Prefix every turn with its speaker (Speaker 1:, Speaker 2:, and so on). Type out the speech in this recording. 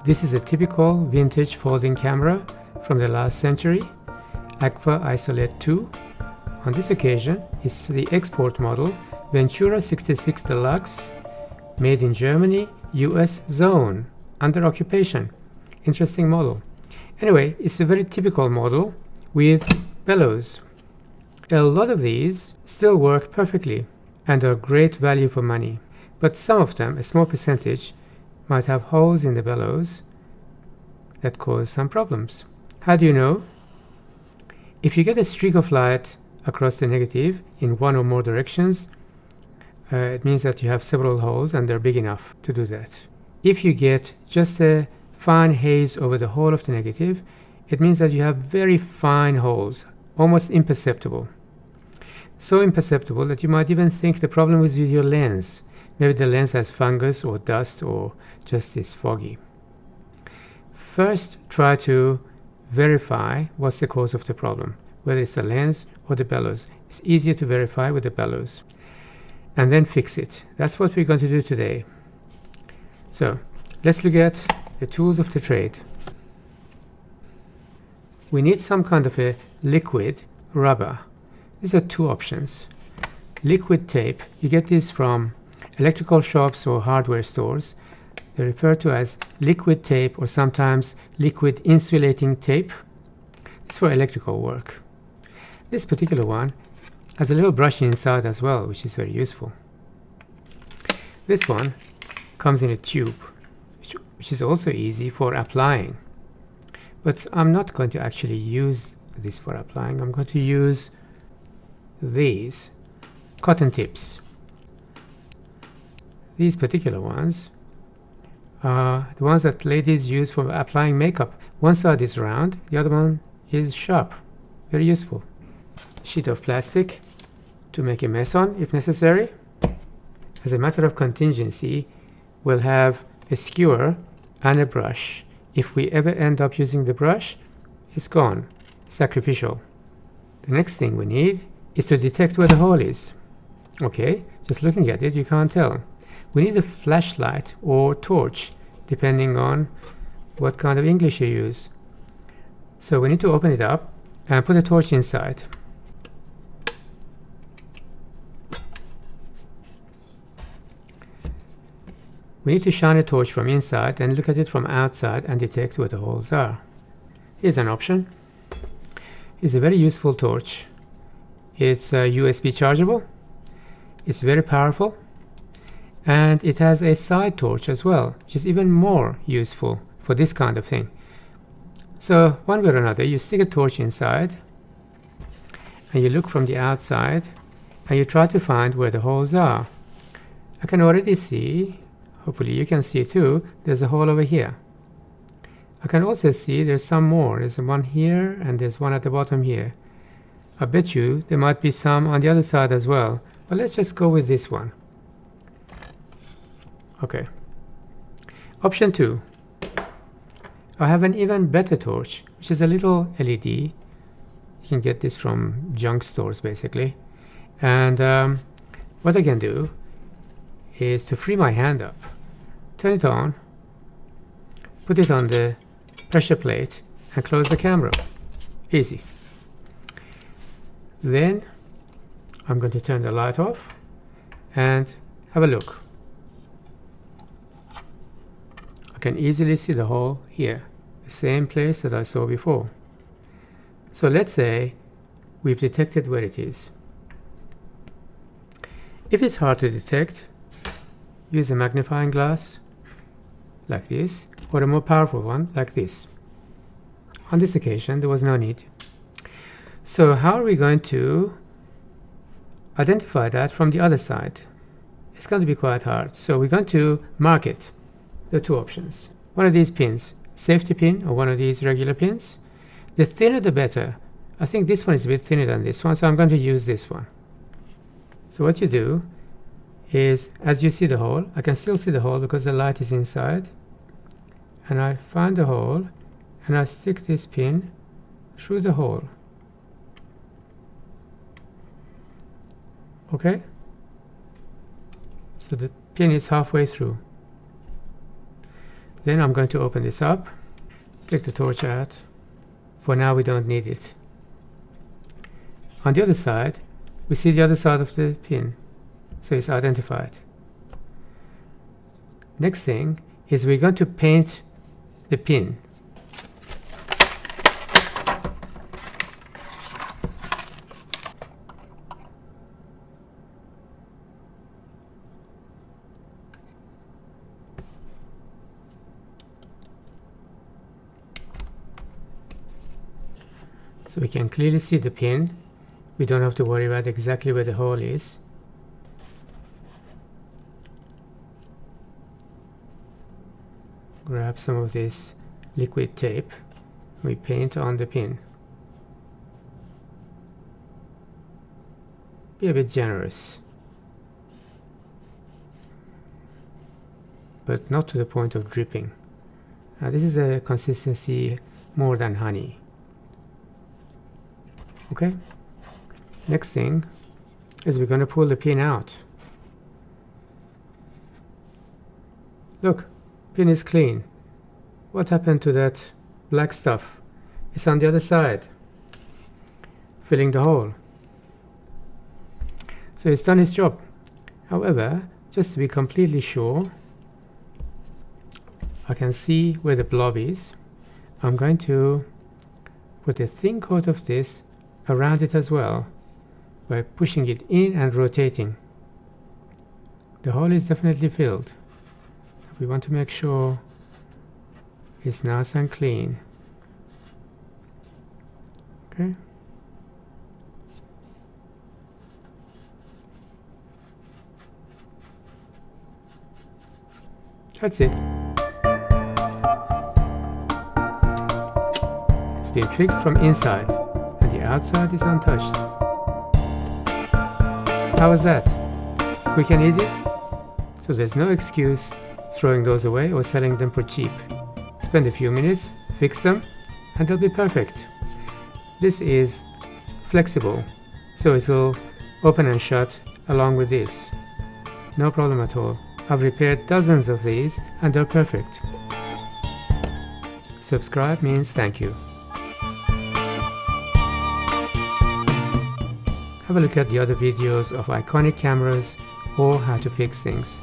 Speaker 1: This is a typical vintage folding camera from the last century, Agfa Isolate 2. On this occasion, it's the export model Ventura 66 Deluxe, made in Germany, US zone, under occupation. Interesting model. Anyway, it's a very typical model with bellows. A lot of these still work perfectly and are great value for money, but some of them, a small percentage, might have holes in the bellows that cause some problems. How do you know? If you get a streak of light across the negative in one or more directions, it means that you have several holes and they're big enough to do that. If you get just a fine haze over the whole of the negative, it means that you have very fine holes, almost imperceptible. So imperceptible that you might even think the problem is with your lens. Maybe the lens has fungus or dust or just is foggy. First, try to verify what's the cause of the problem, whether it's the lens or the bellows. It's easier to verify with the bellows. And then fix it. That's what we're going to do today. So let's look at the tools of the trade. We need some kind of a liquid rubber. These are two options. Liquid tape, you get this from electrical shops or hardware stores. They're referred to as liquid tape or sometimes liquid insulating tape. It's for electrical work. This particular one has a little brush inside as well, which is very useful. This one comes in a tube, which is also easy for applying. But I'm not going to actually use this for applying. I'm going to use these cotton tips. These particular ones are the ones that ladies use for applying makeup. One side is round, the other one is sharp. Very useful. Sheet of plastic to make a mess on if necessary. As a matter of contingency, we'll have a skewer and a brush. If we ever end up using the brush, it's gone. Sacrificial. The next thing we need is to detect where the hole is. Okay, just looking at it, you can't tell. We need a flashlight or torch, depending on what kind of English you use. So we need to open it up and put a torch inside. We need to shine a torch from inside and look at it from outside and detect where the holes are. Here's an option. It's a very useful torch. It's USB chargeable. It's very powerful. And it has a side torch as well, which is even more useful for this kind of thing. So one way or another, you stick a torch inside and you look from the outside and you try to find where the holes are. I can already see, hopefully you can see too, there's a hole over here. I can also see there's some more. There's one here and there's one at the bottom here. I bet you there might be some on the other side as well, but let's just go with this one. Okay. Option 2. I have an even better torch, which is a little LED. You can get this from junk stores basically. And what I can do is to free my hand up, turn it on, put it on the pressure plate and close the camera. Easy. Then I'm going to turn the light off and have a look. I can easily see the hole here, the same place that I saw before. So let's say we've detected where it is. If it's hard to detect, use a magnifying glass like this, or a more powerful one like this. On this occasion, there was no need. So how are we going to identify that from the other side? It's going to be quite hard. So we're going to mark it. There are two options. One of these pins, safety pin, or one of these regular pins. The thinner the better. I think this one is a bit thinner than this one, so I'm going to use this one. So what you do is, as you see the hole, I can still see the hole because the light is inside, and I find the hole and I stick this pin through the hole. Okay? So the pin is halfway through. Then I'm going to open this up, take the torch out. For now we don't need it. On the other side, we see the other side of the pin, so it's identified. Next thing is we're going to paint the pin. So we can clearly see the pin. We don't have to worry about exactly where the hole is. Grab some of this liquid tape. We paint on the pin. Be a bit generous, but not to the point of dripping. Now this is a consistency more than honey. Okay, next thing is we're going to pull the pin out. Look, pin is clean. What happened to that black stuff? It's on the other side, filling the hole. So it's done its job. However, just to be completely sure, I can see where the blob is. I'm going to put a thin coat of this around it as well by pushing it in and rotating. The hole is definitely filled. We want to make sure it's nice and clean. Okay. That's it. It's been fixed from inside. The outside is untouched. How was that? Quick and easy? So there's no excuse throwing those away or selling them for cheap. Spend a few minutes, fix them, and they'll be perfect. This is flexible, so it will open and shut along with this. No problem at all. I've repaired dozens of these and they're perfect. Subscribe means thank you. Have a look at the other videos of iconic cameras or how to fix things.